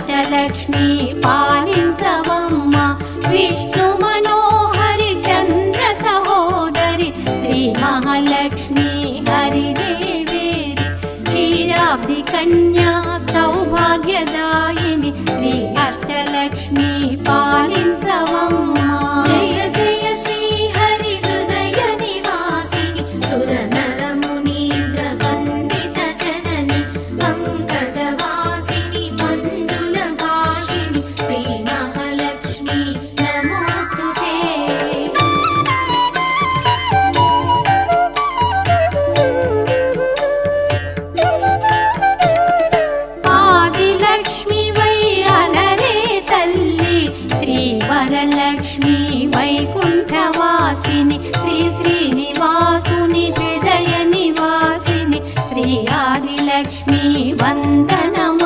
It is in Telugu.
అష్టలక్ష్మి పాలించవమ్మ విష్ణు మనోహరి చంద్ర సహోదరి శ్రీ మహాలక్ష్మి హరిదేవేరి క్షీరాబ్ది కన్యా సౌభాగ్యదాయిని శ్రీ అష్టలక్ష్మి పాలించవమ్మ జయ జయ శ్రీ హరి హృదయ నివాసిని సుర నర మునీంద్ర వందిత జనని పంకజవాసిని మంజుల భాషిని శ్రీ మహాలక్ష్మి నమోస్తుతే ఆదిలక్ష్మి వైరలరే తల్లి శ్రీ వరలక్ష్మి వైకుంఠవాసిని శ్రీ శ్రీనివాసుని హృదయ నివాసిని శ్రీ ఆదిలక్ష్మి వందనమ